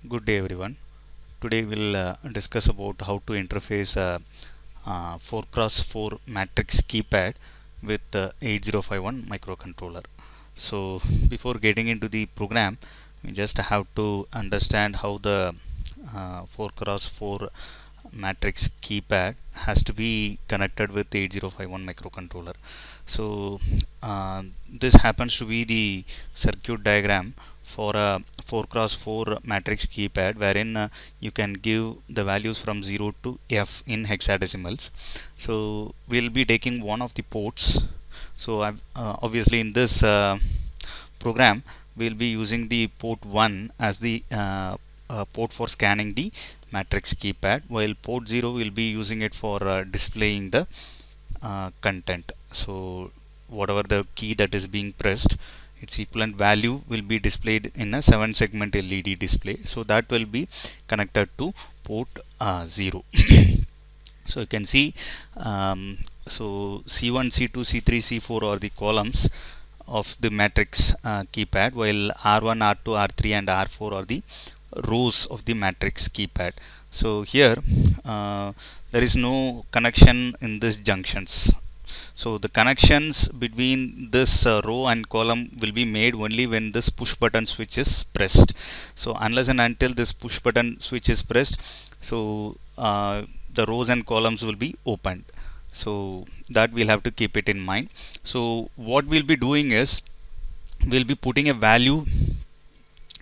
Good day everyone. Today we'll discuss about how to interface a 4x4 matrix keypad with the 8051 microcontroller. So before getting into the program, we just have to understand how the 4x4 matrix keypad has to be connected with the 8051 microcontroller. So this happens to be the circuit diagram for a 4x4 matrix keypad, wherein you can give the values from 0 to F in hexadecimals. So we'll be taking one of the ports. So obviously in this program we'll be using the port 1 as the port for scanning the matrix keypad, while port 0 will be using it for displaying the content. So whatever the key that is being pressed, its equivalent value will be displayed in a 7 segment LED display. So that will be connected to port 0. So you can see so C1, C2, C3, C4 are the columns of the matrix keypad, while R1, R2, R3 and R4 are the rows of the matrix keypad. So here there is no connection in these junctions. So the connections between this row and column will be made only when this push button switch is pressed. So unless and until this push button switch is pressed, so the rows and columns will be opened. So that we'll have to keep it in mind. So what we'll be doing is we'll be putting a value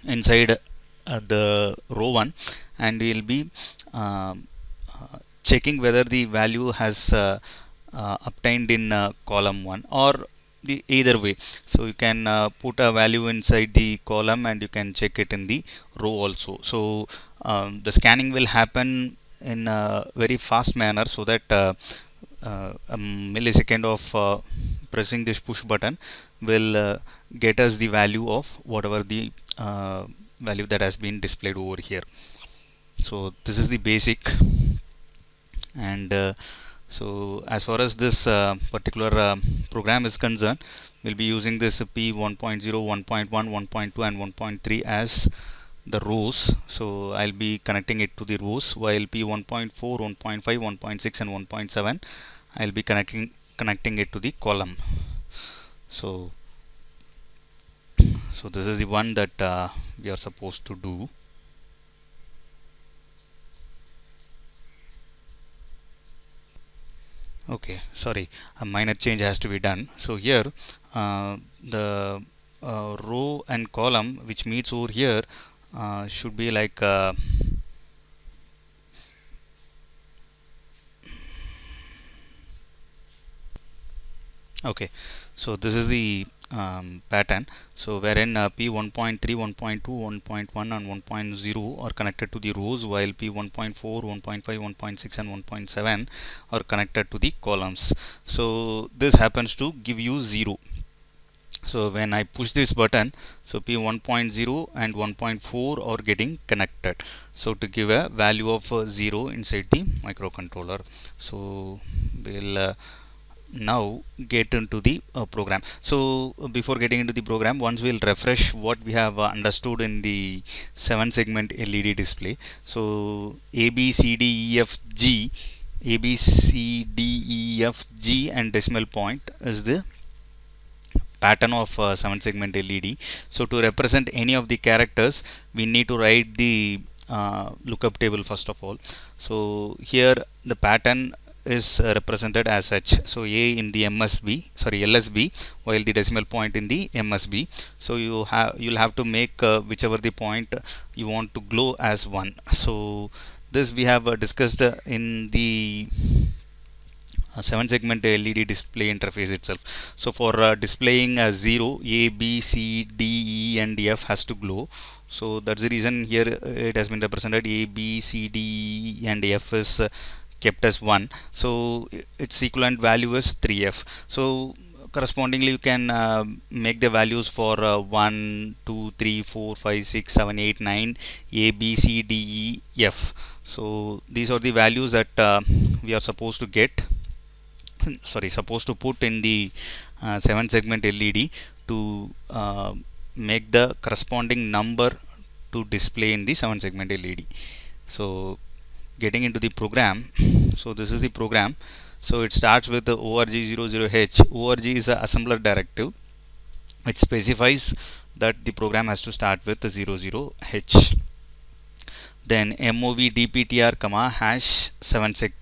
inside the row 1, and we'll be checking whether the value has obtained in column 1 or the either way. So you can put a value inside the column and you can check it in the row also. So the scanning will happen in a very fast manner, so that a millisecond of pressing this push button will get us the value of whatever the value that has been displayed over here. So this is the basic. And so as far as this particular program is concerned, we'll be using this P 1.0, 1.1, 1.2 and 1.3 as the rows. So I'll be connecting it to the rows, while P 1.4, 1.5, 1.6 and 1.7 I'll be connecting it to the column. So this is the one that we are supposed to do. Okay, sorry, a minor change has to be done. So here the row and column which meets over here should be like okay. So this is the pattern. So wherein P 1.3, 1.2, 1.1 and 1.0 are connected to the rows, while P 1.4, 1.5, 1.6 and 1.7 are connected to the columns. So this happens to give you 0. So when I push this button, so P 1.0 and 1.4 are getting connected. So to give a value of 0 inside the microcontroller. So we'll now get into the program. So before getting into the program, once we'll refresh what we have understood in the 7 segment LED display. So A B C D E F G, A B C D E F G and decimal point is the pattern of 7 segment LED. So to represent any of the characters, we need to write the lookup table first of all. So here the pattern is represented as such. So A in the MSB, sorry LSB, while the decimal point in the MSB. So you'll have to make whichever the point you want to glow as 1. So this we have discussed in the 7 segment LED display interface itself. So for displaying 0, A, B, C, D, E and F has to glow. So that's the reason here it has been represented A, B, C, D, E and F is kept as 1. So its equivalent value is 3F. So correspondingly you can make the values for 1, 2, 3, 4, 5, 6, 7, 8, 9, A, B, C, D, E, F. So these are the values that we are supposed to get supposed to put in the 7 segment LED to make the corresponding number to display in the 7 segment LED. So getting into the program, so this is the program. So it starts with the org00h. Org is a assembler directive which specifies that the program has to start with the 00h. Then mov dptr comma hash 7 seg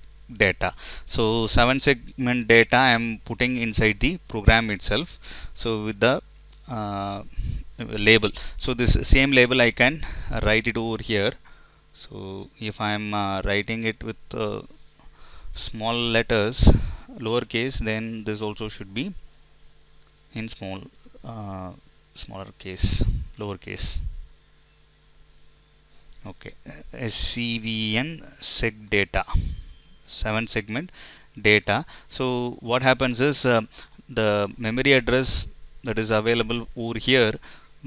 data. So 7 segment data I am putting inside the program itself, so with the uh, label. So this same label I can write it over here. So if I am writing it with small letters, lowercase, then this also should be in uh, smaller case, lowercase. Okay, SCVN seg data, 7 segment data. So what happens is the memory address that is available over here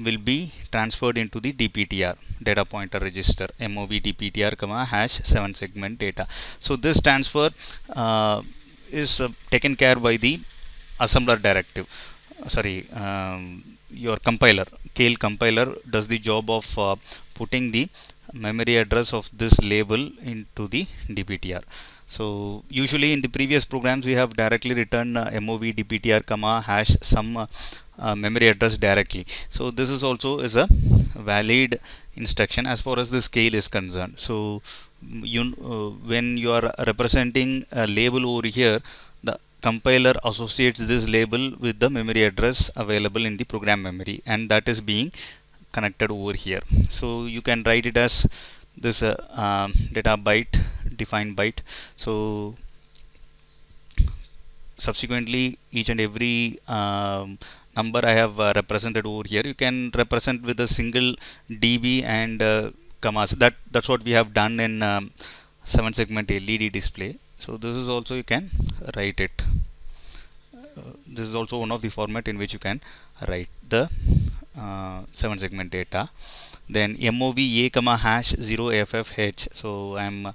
will be transferred into the DPTR, data pointer register, mov dptr comma hash 7 segment data. So this transfer is taken care by the assembler directive. Sorry, your compiler, Keil compiler does the job of putting the memory address of this label into the DPTR. So usually in the previous programs we have directly written mov dptr comma hash some memory address directly. So this is also is a valid instruction as far as the scale is concerned. So you when you are representing a label over here, the compiler associates this label with the memory address available in the program memory, and that is being connected over here. So you can write it as this data byte, defined byte. So subsequently each and every number I have represented over here, you can represent with a single dB and commas. That's what we have done in 7 segment LED display. So this is also you can write it. This is also one of the format in which you can write the 7 segment data. Then mov a comma hash 0ffh. So I'm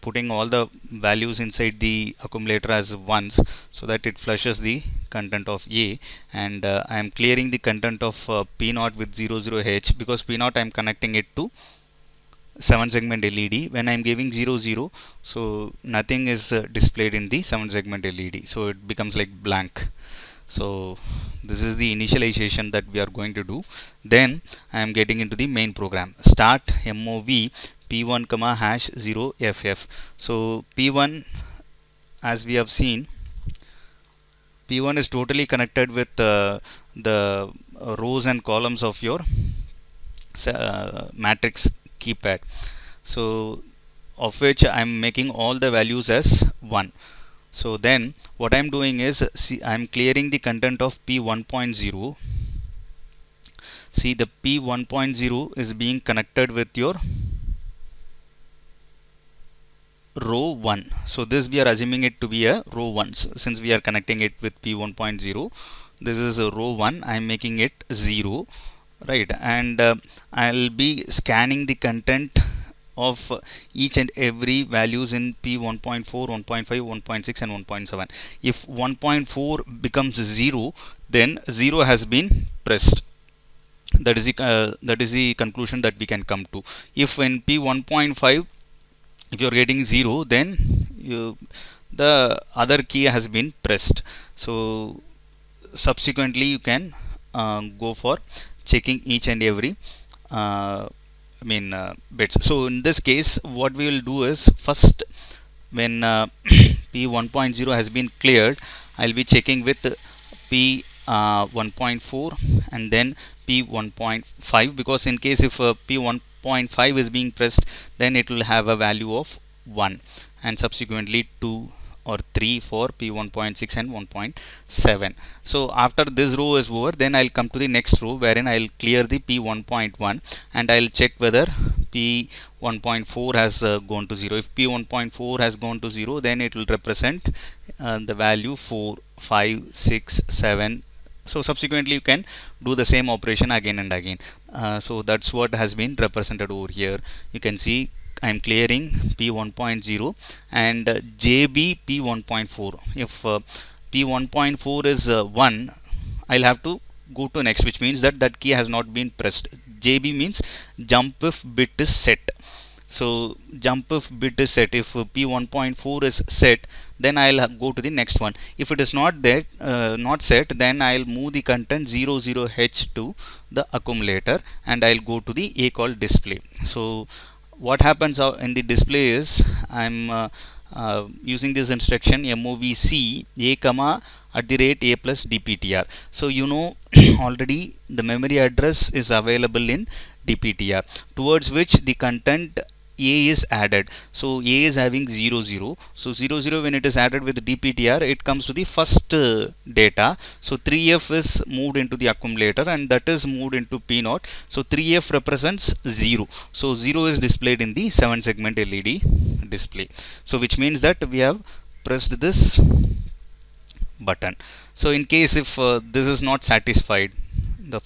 putting all the values inside the accumulator as ones, so that it flushes the content of A, and I am clearing the content of P0 with 00h, because P0 I am connecting it to 7 segment LED. When I am giving 00, so nothing is displayed in the 7 segment LED, so it becomes like blank. So this is the initialization that we are going to do. Then I am getting into the main program. Start mov p1 comma hash 0ff. So p1, as we have seen, p1 is totally connected with the rows and columns of your matrix keypad. So of which I am making all the values as 1. So then what I am doing is, see, I am clearing the content of P1.0. See, the P1.0 is being connected with your row 1. So this we are assuming it to be a row 1, since we are connecting it with P1.0. This is a row 1. I am making it 0, right? And I'll be scanning the content of each and every values in P1.4, 1.5, 1.6 and 1.7. If 1.4 becomes 0, then 0 has been pressed. That is the conclusion that we can come to. If in P1.5 if you are getting 0, then the other key has been pressed. So subsequently you can go for checking each and every bits. So in this case what we will do is, first when P1.0 has been cleared, I'll be checking with P1.4 and then P1.5, because in case if P1.5 is being pressed, then it will have a value of 1, and subsequently 2 or 3 for P1.6 and 1.7. So after this row is over, then I'll come to the next row, wherein I'll clear the P1.1 and I'll check whether P1.4 has gone to 0. If P1.4 has gone to 0, then it will represent the value 4, 5, 6, 7. So subsequently you can do the same operation again and again. So that's what has been represented over here. You can see I am clearing P1.0 and JB P1.4. If P1.4 is 1, I'll have to go to next, which means that that key has not been pressed. JB means jump if bit is set. So jump if bit is set. If P1.4 is set, then I'll go to the next one. If it is not there, not set, then I'll move the content 00H to the accumulator, and I'll go to the A call display. So what happens in the display is I'm using this instruction movc a comma at the rate a plus dptr. So you know already the memory address is available in dptr, towards which the content a is added. So a is having 00. So 00, when it is added with dptr, it comes to the first data. So 3f is moved into the accumulator, and that is moved into p0. So 3f represents 0. So 0 is displayed in the 7 segment LED display. So which means that we have pressed this button. So in case if this is not satisfied, the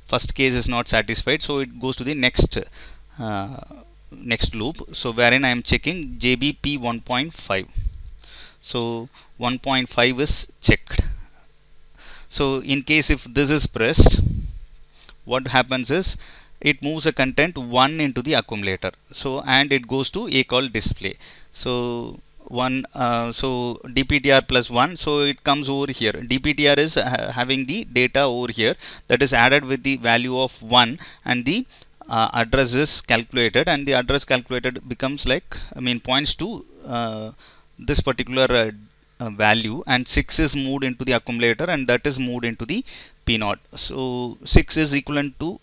first case is not satisfied, so it goes to the next next loop. So wherein I am checking JBP 1.5. So 1.5 is checked. So in case if this is pressed, what happens is it moves a content 1 into the accumulator. So and it goes to A call display. So so dptr plus 1, so it comes over here. Dptr is having the data over here that is added with the value of 1, and the address is calculated, and the address calculated becomes like, points to this particular value, and 6 is moved into the accumulator, and that is moved into the P0. So 6 is equivalent to,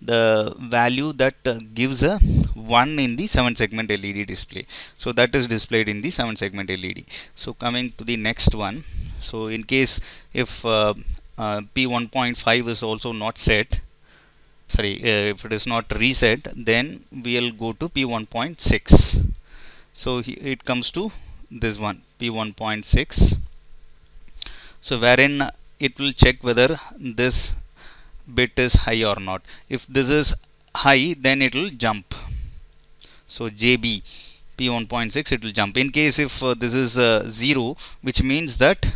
the value that gives a 1 in the 7 segment LED display. So that is displayed in the 7 segment LED. So coming to the next one. So in case if P1.5 is also not set, if it is not reset, then we'll go to P1.6. So it comes to this one, P1.6. So wherein it will check whether this bit is high or not. If this is high, then it will jump. So JB P1.6, it will jump. In case if this is 0, which means that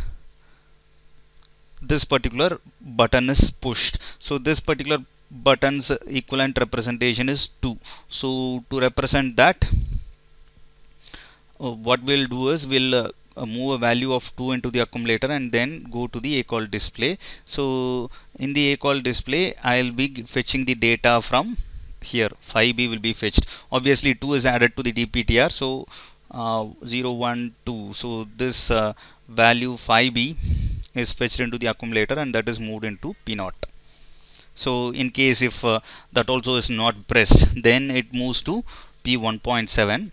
this particular button is pushed. So this particular button's equivalent representation is 2. So to represent that, what we'll do is we'll move a value of 2 into the accumulator, and then go to the A call display. So in the A call display, I'll be fetching the data from here. 5B will be fetched. Obviously 2 is added to the dptr, so 0 1 2. So this value 5B is fetched into the accumulator, and that is moved into P0. So in case if that also is not pressed, then it moves to P1.7.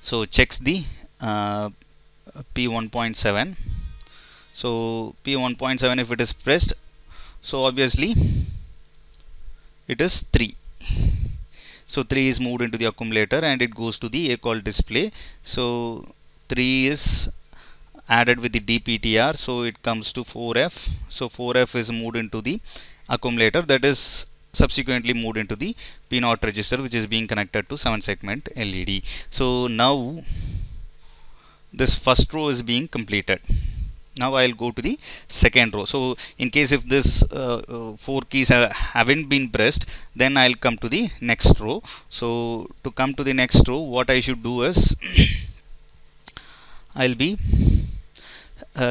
So checks the P1.7. So P1.7, if it is pressed, so obviously it is 3. So 3 is moved into the accumulator, and it goes to the A call display. So 3 is added with the dptr, so it comes to 4F. So 4F is moved into the accumulator, that is subsequently moved into the P0 register, which is being connected to 7 segment LED. So now this first row is being completed. Now I'll go to the second row. So in case if this 4 keys haven't been pressed, then I'll come to the next row. So to come to the next row, what I should do is I'll be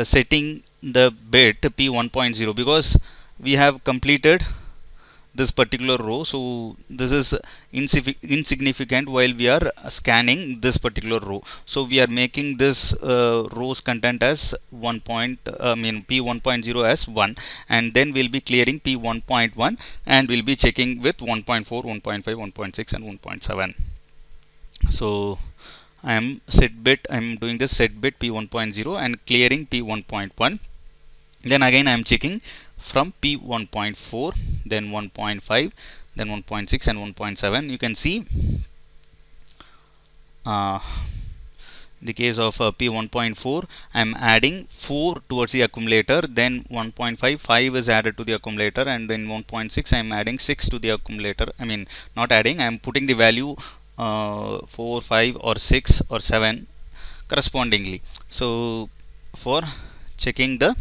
setting the bit P1.0, because we have completed this particular row. So this is insignificant while we are scanning this particular row. So we are making this row's content as P1.0 as 1, and then we'll be clearing P1.1, and we'll be checking with 1.4, 1.5, 1.6 and 1.7. So I'm doing this set bit P1.0 and clearing P1.1. Then again I'm checking from P1.4, then 1.5, then 1.6 and 1.7. You can see in the case of P1.4, I'm adding 4 towards the accumulator, then 1.5, 5 is added to the accumulator, and then 1.6 I'm adding 6 to the accumulator. Not adding, I'm putting the value 4, 5 or 6 or 7 correspondingly. So for checking the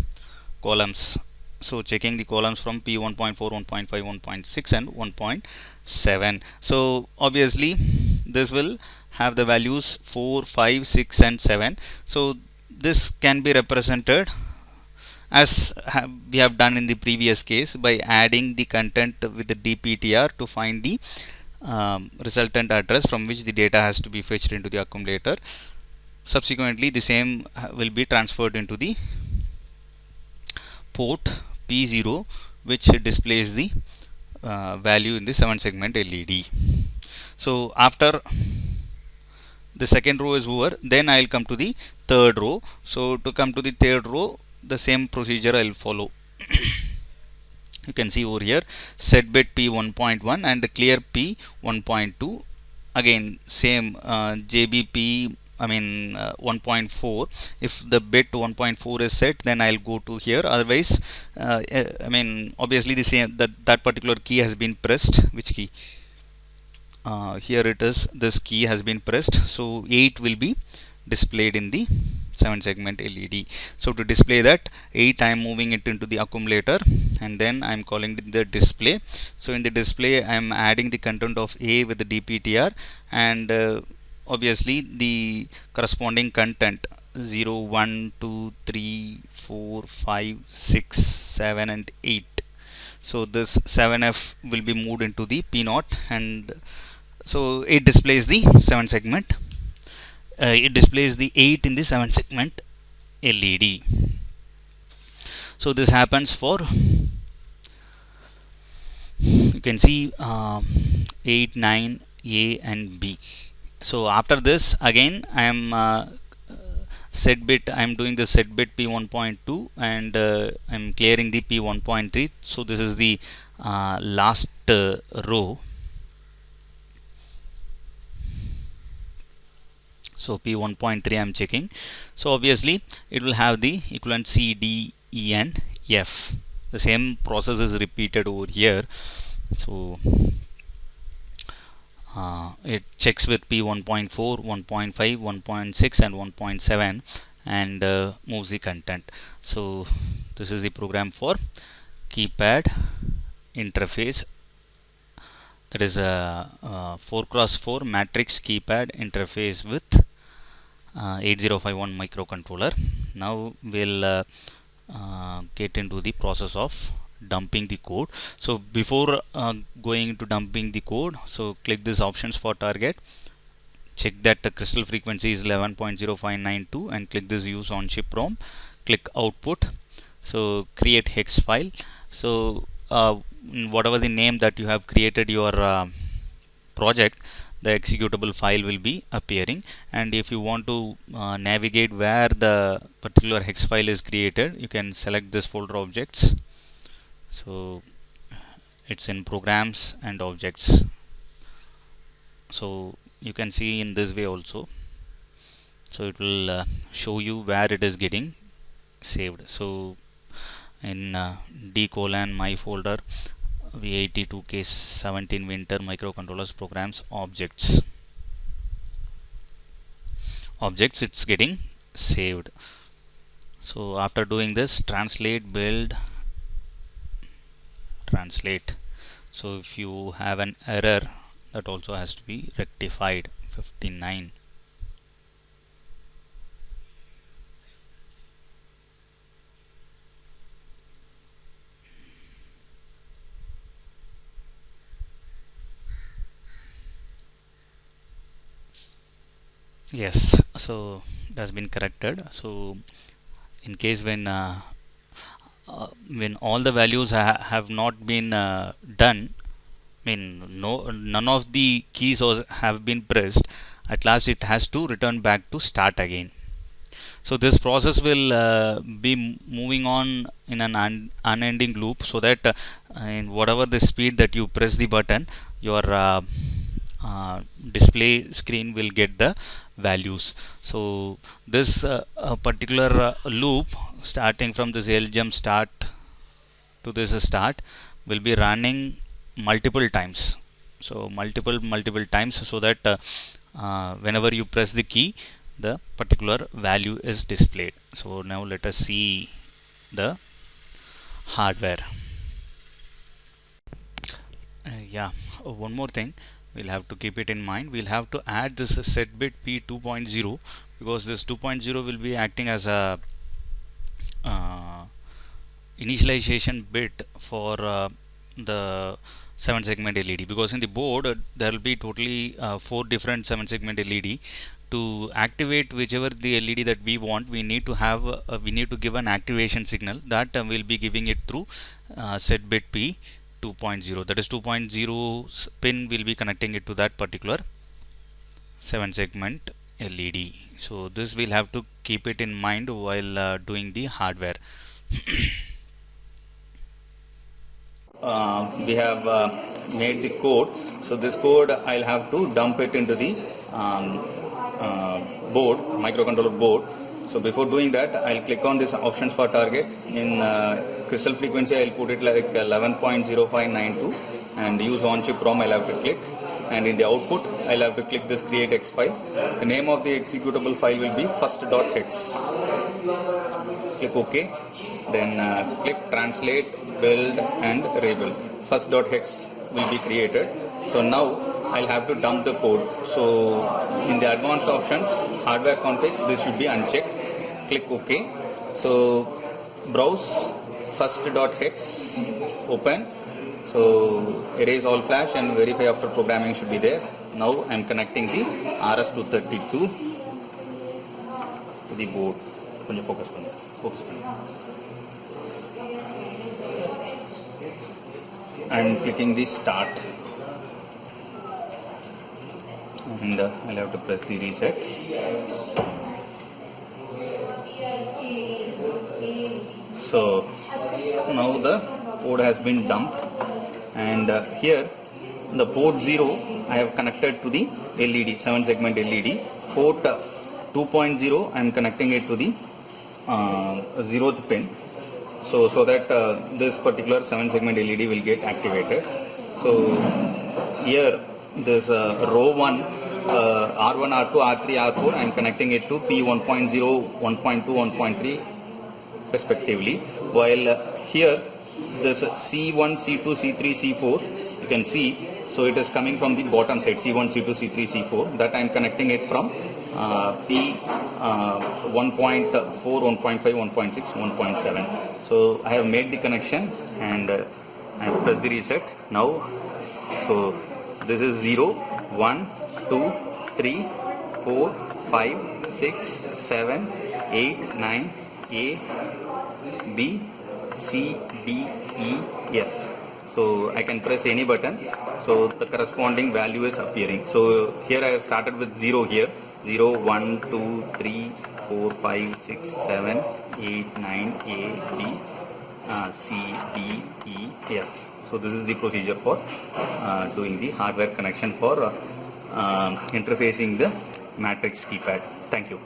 columns, So checking the columns from P 1.4, 1.5, 1.6 and 1.7. So obviously this will have the values 4, 5, 6 and 7. So this can be represented as we have done in the previous case by adding the content with the dptr to find the resultant address from which the data has to be fetched into the accumulator. Subsequently the same will be transferred into the port P0, which displays the value in the 7 segment LED. So after the second row is over, then I will come to the third row. So to come to the third row, the same procedure I will follow. You can see over here set bit P1.1 and clear P1.2. Again same JBP 1.4. If the bit 1.4 is set, then I'll go to here. Otherwise obviously the same that particular key has been pressed. Which key? Here it is, this key has been pressed, so 8 will be displayed in the 7 segment LED. So to display that 8, I am moving it into the accumulator and then I am calling it the display. So in the display I am adding the content of A with the dptr and obviously the corresponding content 0, 1, 2, 3, 4, 5, 6, 7 and 8. So this 7F will be moved into the P0 and so it displays the 7 segment. It displays the 8 in the 7 segment LED. So this happens for, you can see 8, 9, A and B. So after this again I am set bit, I am doing the set bit P1.2 and I am clearing the P1.3. So this is the last row. So P1.3 I am checking. So obviously it will have the equivalent C, D, E and F. The same process is repeated over here. So it checks with P1.4, 1.5, 1.6 and 1.7 and moves the content. So this is the program for keypad interface. That is a 4x4 matrix keypad interface with 8051 microcontroller. Now we'll get into the process of dumping the code. So before going into dumping the code, so click this options for target, check that the crystal frequency is 11.0592 and click this use on chip ROM, click output. So create hex file. So whatever the name that you have created your project, the executable file will be appearing, and if you want to navigate where the particular hex file is created, you can select this folder objects. So it's in programs and objects. So you can see in this way also. So it will show you where it is getting saved. So in D:(my folder V82K17 Winter microcontrollers programs objects, it's getting saved. So after doing this, translate, build, translate. So if you have an error, that also has to be rectified. 59. Yes, so it has been corrected. So in case when all the values have not been done, none of the keys have been pressed, at last it has to return back to start again. So this process will be moving on in an unending loop, so that in whatever the speed that you press the button, your display screen will get the values. So this particular loop, starting from this ljump start to this start, will be running multiple times. So multiple times, so that whenever you press the key, the particular value is displayed. So now let us see the hardware. Yeah, one more thing we'll have to keep it in mind. We'll have to add this set bit P 2.0 because this 2.0 will be acting as a initialization bit for the 7 segment LED, because in the board there will be totally 4 different 7 segment LED. To activate whichever the LED that we want, we need to have we need to give an activation signal that we'll be giving it through set bit P 2.0. that is 2.0 pin will be connecting it to that particular 7 segment LED. So this we'll have to keep it in mind while doing the hardware. We have made the code, so this code I'll have to dump it into the board, microcontroller board. So before doing that, I'll click on this options for target. In crystal frequency, I'll put it like 11.0592 and use on chip ROM. I'll have to click, and in the output I'll have to click this create X file. The name of the executable file will be first.hex. Click OK, then click translate, build and rebuild. First.hex will be created. So now I'll have to dump the code. So in the advanced options, hardware config, this should be unchecked. Click OK. So browse first.hex, open. So erase all flash and verify after programming should be there. Now I'm connecting the RS-232 to the board. Focus. I'm clicking the start, and I'll have to press the reset. So now the code has been dumped, and here the port 0 I have connected to the LED, 7 segment LED. Port 2.0 I am connecting it to the 0th pin, so that this particular 7 segment LED will get activated. So here this row 1 R1, R2, R3, R4 I am connecting it to P1.0, 1.2, 1.3 respectively, while here this C1, C2, C3, C4 you can see, so it is coming from the bottom side, C1, C2, C3, C4, that I am connecting it from P 1.4, 1.5, 1.6, 1.7. So I have made the connection, and I press the reset now. So this is 0, 1, 2, 3, 4, 5, 6, 7, 8, 9, A, B, C, D, E, F. So I can press any button, so the corresponding value is appearing. So here I have started with 0 here, 0, 1, 2, 3, 4, 5, 6, 7, 8, 9, A, B, C, D, E, F. So this is the procedure for doing the hardware connection for interfacing the matrix keypad. Thank you.